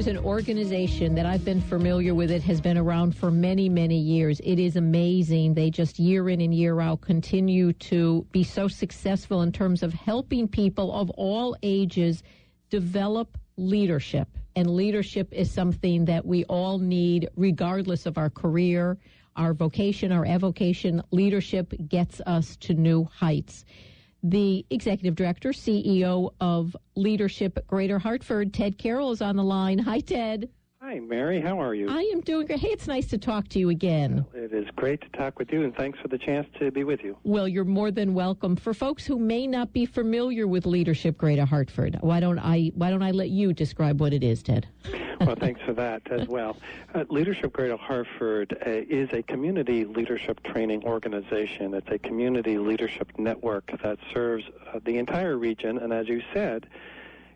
is an organization that I've been familiar with. It has been around for many, many years. It is amazing. They just year in and year out continue to be so successful in terms of helping people of all ages develop leadership. And leadership is something that we all need regardless of our career, our vocation, our avocation. Leadership gets us to new heights. The Executive Director, CEO of Leadership Greater Hartford, Ted Carroll, is on the line. Hi, Ted. Hi, Mary. How are you? I am doing great. Hey, it's nice to talk to you again. Well, it is great to talk with you, and thanks for the chance to be with you. Well, you're more than welcome. For folks who may not be familiar with Leadership Greater Hartford, why don't I let you describe what it is, Ted? Well, thanks for that as well. Leadership Greater Hartford is a community leadership training organization. It's a community leadership network that serves the entire region, and as you said,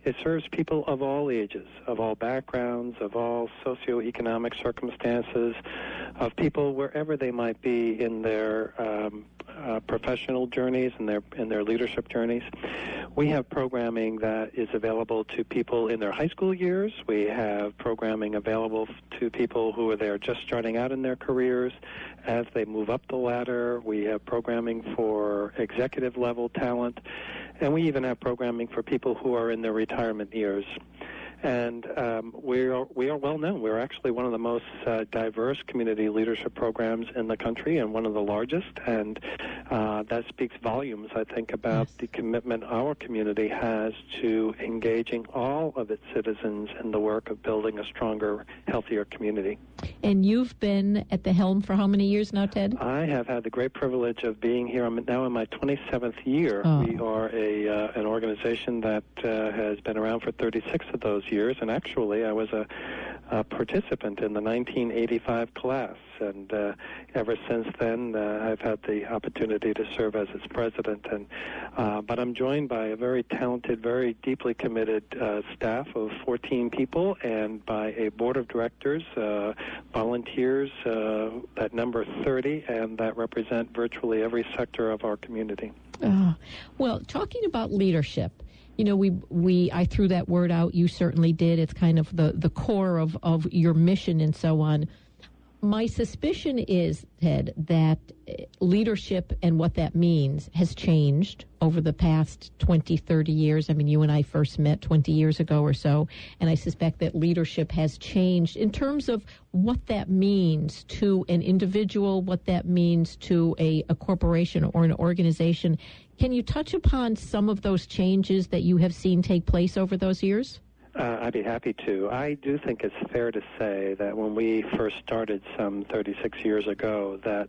it serves people of all ages, of all backgrounds, of all socioeconomic circumstances, of people wherever they might be in their professional journeys and their leadership journeys. We have programming that is available to people in their high school years. We have programming available to people who are there just starting out in their careers as they move up the ladder. We have programming for executive level talent, and we even have programming for people who are in their retirement years. And we are well known. We're actually one of the most diverse community leadership programs in the country, and one of the largest. And that speaks volumes, I think, about the commitment our community has to engaging all of its citizens in the work of building a stronger, healthier community. And you've been at the helm for how many years now, Ted? I have had the great privilege of being here. I'm now in my 27th year. Oh. We are an organization that has been around for 36 of those years, and actually I was a participant in the 1985 class, and ever since then I've had the opportunity to serve as its president. And but I'm joined by a very talented, very deeply committed staff of 14 people, and by a board of directors, volunteers that number 30, and that represent virtually every sector of our community. Well, talking about leadership, you know, I threw that word out. You certainly did. It's kind of the core of your mission and so on. My suspicion is, Ted, that leadership and what that means has changed over the past 20, 30 years. I mean, you and I first met 20 years ago or so, and I suspect that leadership has changed in terms of what that means to an individual, what that means to a corporation or an organization. Can you touch upon some of those changes that you have seen take place over those years? I'd be happy to. I do think it's fair to say that when we first started some 36 years ago, that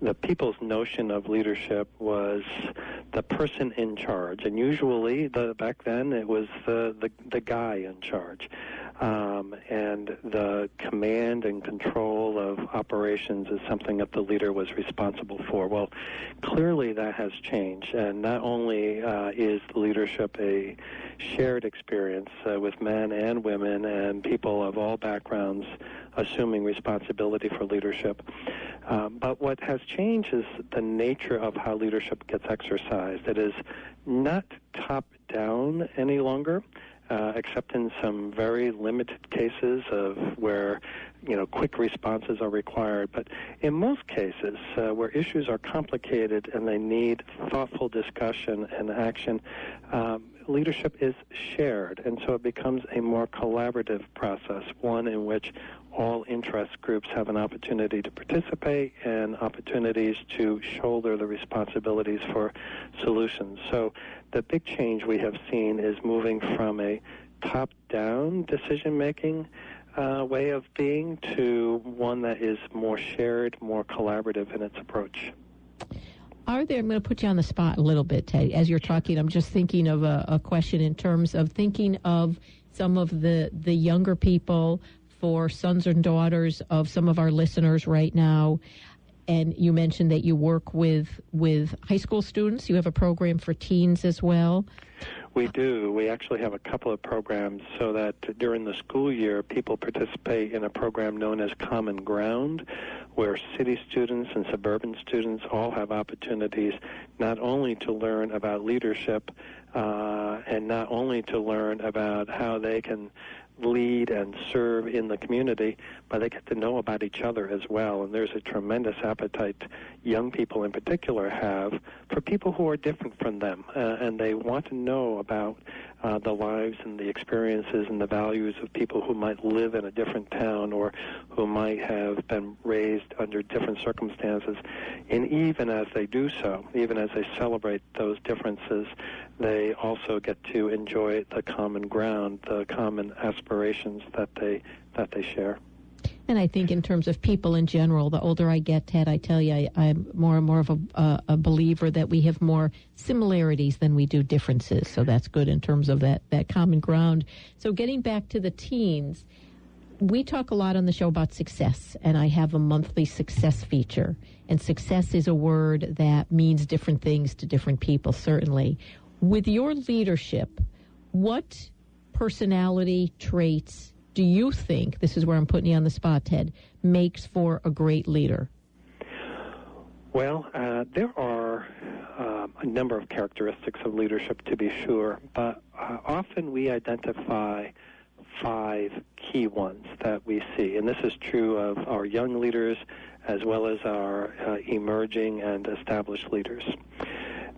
the people's notion of leadership was the person in charge, and usually back then it was the guy in charge, and the command and control of operations is something that the leader was responsible for. Well, clearly that has changed, and not only is leadership a shared experience with men and women and people of all backgrounds assuming responsibility for leadership, but what has changed is the nature of how leadership gets exercised. It is not top-down any longer, except in some very limited cases of where, quick responses are required. But in most cases, where issues are complicated and they need thoughtful discussion and action, leadership is shared, and so it becomes a more collaborative process, one in which all interest groups have an opportunity to participate and opportunities to shoulder the responsibilities for solutions. So the big change we have seen is moving from a top-down decision-making way of being to one that is more shared, more collaborative in its approach. I'm going to put you on the spot a little bit, Ted. As you're talking, I'm just thinking of a question in terms of thinking of some of the younger people, for sons and daughters of some of our listeners right now. And you mentioned that you work with high school students. You have a program for teens as well. We do. We actually have a couple of programs so that during the school year, people participate in a program known as Common Ground, where city students and suburban students all have opportunities not only to learn about leadership, and not only to learn about how they can lead and serve in the community, but they get to know about each other as well. And there's a tremendous appetite young people in particular have for people who are different from them, and they want to know about the lives and the experiences and the values of people who might live in a different town or who might have been raised under different circumstances. And even as they do so, even as they celebrate those differences, they also get to enjoy the common ground, the common aspirations that they share. And I think in terms of people in general, the older I get, Ted, I tell you, I'm more and more of a believer that we have more similarities than we do differences. So that's good in terms of that common ground. So getting back to the teens, we talk a lot on the show about success, and I have a monthly success feature. And success is a word that means different things to different people, certainly. With your leadership, what personality traits do you think, this is where I'm putting you on the spot, Ted, makes for a great leader? Well, there are a number of characteristics of leadership, to be sure, but often we identify 5 key ones that we see, and this is true of our young leaders as well as our emerging and established leaders.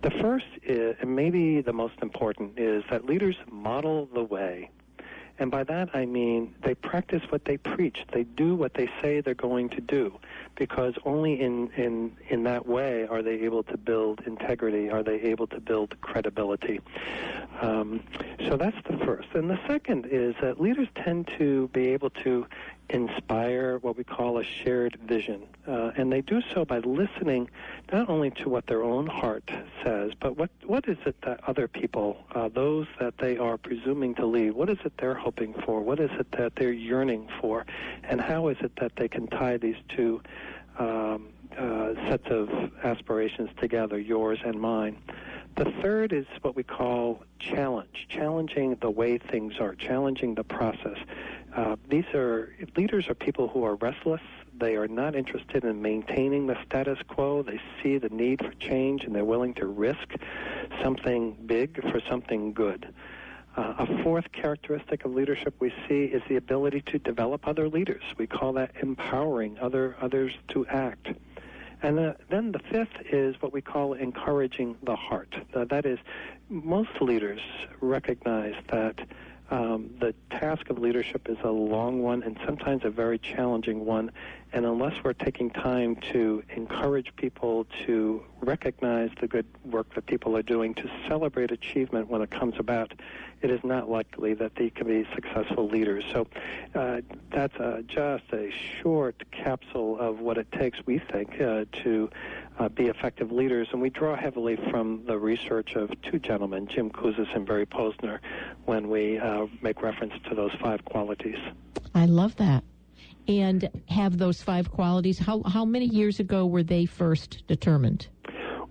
The first, and maybe the most important, is that leaders model the way. And by that I mean they practice what they preach. They do what they say they're going to do, because only in that way are they able to build integrity, are they able to build credibility. So that's the first. And the second is that leaders tend to be able to inspire what we call a shared vision. And they do so by listening not only to what their own heart says, but what is it that other people, those that they are presuming to lead, what is it they're hoping for? What is it that they're yearning for? And how is it that they can tie these two sets of aspirations together, yours and mine? The third is what we call challenging the way things are, challenging the process. Leaders are people who are restless. They are not interested in maintaining the status quo. They see the need for change, and they're willing to risk something big for something good. A fourth characteristic of leadership we see is the ability to develop other leaders. We call that empowering others to act. And then the fifth is what we call encouraging the heart. That is, most leaders recognize that the task of leadership is a long one and sometimes a very challenging one. And unless we're taking time to encourage people to recognize the good work that people are doing, to celebrate achievement when it comes about, it is not likely that they can be successful leaders. So that's just a short capsule of what it takes, we think, to be effective leaders. And we draw heavily from the research of 2 gentlemen, Jim Kouzes and Barry Posner, when we make reference to those 5 qualities. I love that. And have those 5 qualities, how many years ago were they first determined?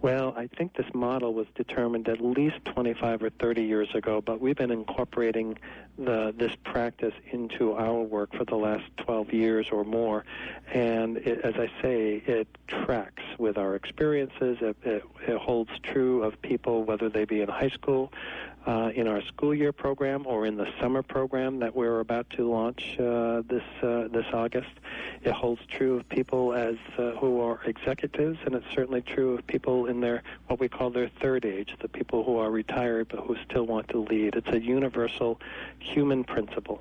Well, I think this model was determined at least 25 or 30 years ago, but we've been incorporating this practice into our work for the last 12 years or more. And as I say, it tracks with our experiences. It holds true of people, whether they be in high school, in our school year program, or in the summer program that we're about to launch this August. It holds true of people who are executives, and it's certainly true of people in their what we call their third age, the people who are retired but who still want to lead. It's a universal human principle.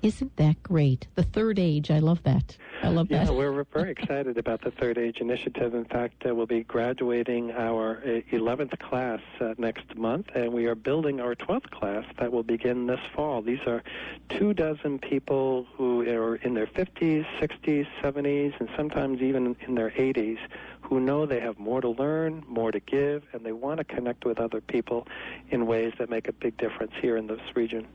Isn't that great? The third age, I love that. Yeah, we're very excited about the Third Age Initiative. In fact, we'll be graduating our 11th class next month, and we are building our 12th class that will begin this fall. These are 24 people who are in their 50s, 60s, 70s, and sometimes even in their 80s, who know they have more to learn, more to give, and they want to connect with other people in ways that make a big difference here in this region.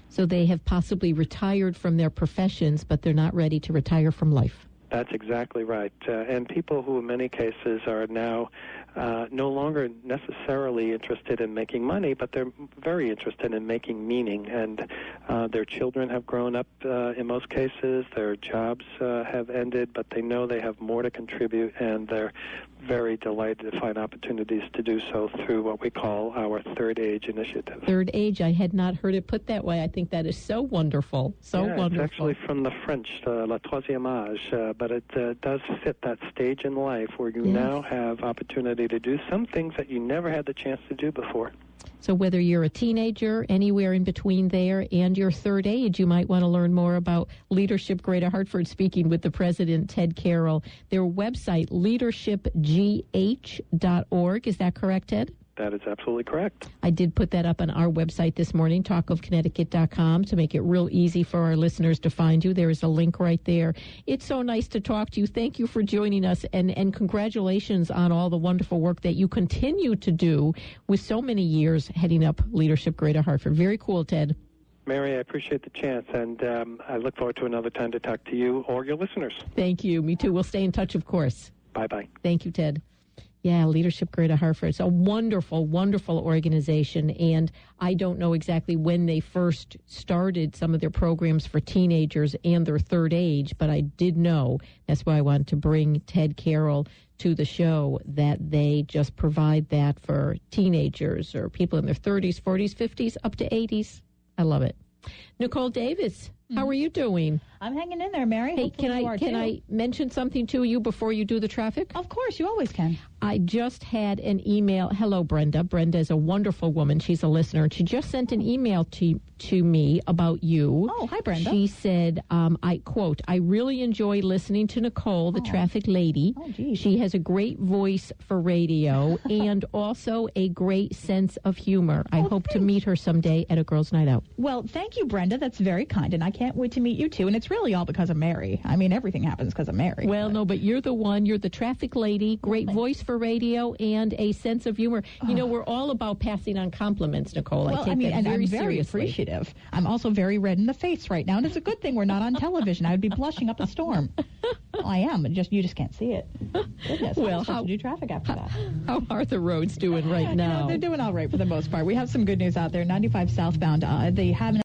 So they have possibly retired from their professions, but they're not ready to retire from life. That's exactly right. And people who in many cases are now no longer necessarily interested in making money, but they're very interested in making meaning. And their children have grown up in most cases. Their jobs have ended, but they know they have more to contribute, and they're very delighted to find opportunities to do so through what we call our Third Age initiative. Third Age, I had not heard it put that way. I think that is so wonderful, wonderful. It's actually from the French, la troisième âge, but it does fit that stage in life where you now have opportunity to do some things that you never had the chance to do before. So whether you're a teenager, anywhere in between there, and your third age, you might want to learn more about Leadership Greater Hartford, speaking with the president, Ted Carroll. Their website, leadershipgh.org. Is that correct, Ted? That is absolutely correct. I did put that up on our website this morning, talkofconnecticut.com, to make it real easy for our listeners to find you. There is a link right there. It's so nice to talk to you. Thank you for joining us, and congratulations on all the wonderful work that you continue to do with so many years heading up Leadership Greater Hartford. Very cool, Ted. Mary, I appreciate the chance, and I look forward to another time to talk to you or your listeners. Thank you. Me too. We'll stay in touch, of course. Bye-bye. Thank you, Ted. Yeah, Leadership Greater Hartford. It's a wonderful, wonderful organization, and I don't know exactly when they first started some of their programs for teenagers and their third age, but I did know, that's why I wanted to bring Ted Carroll to the show, that they just provide that for teenagers or people in their 30s, 40s, 50s, up to 80s. I love it. Nicole Davis, how are you doing? I'm hanging in there, Mary. Hey, can I mention something to you before you do the traffic? Of course, you always can. I just had an email. Hello, Brenda. Brenda is a wonderful woman. She's a listener, and she just sent an email to me about you. Oh, hi, Brenda. She said, I quote, "I really enjoy listening to Nicole, the traffic lady. Oh, geez. She has a great voice for radio and also a great sense of humor. I hope to meet her someday at a girls' night out." Well, thank you, Brenda. That's very kind, and I can't wait to meet you, too. And it's really all because of Mary. I mean, everything happens because of Mary. Well, no, but you're the one. You're the traffic lady, great voice for radio, and a sense of humor. You know, we're all about passing on compliments, Nicole. Well, I take that very I'm very seriously. appreciative. I'm also very red in the face right now, and it's a good thing we're not on television. I would be blushing up a storm. Well, I am, and you just can't see it. Goodness, well, I'm supposed to do traffic after that. How are the roads doing right now? They're doing all right for the most part. We have some good news out there. 95 southbound. They have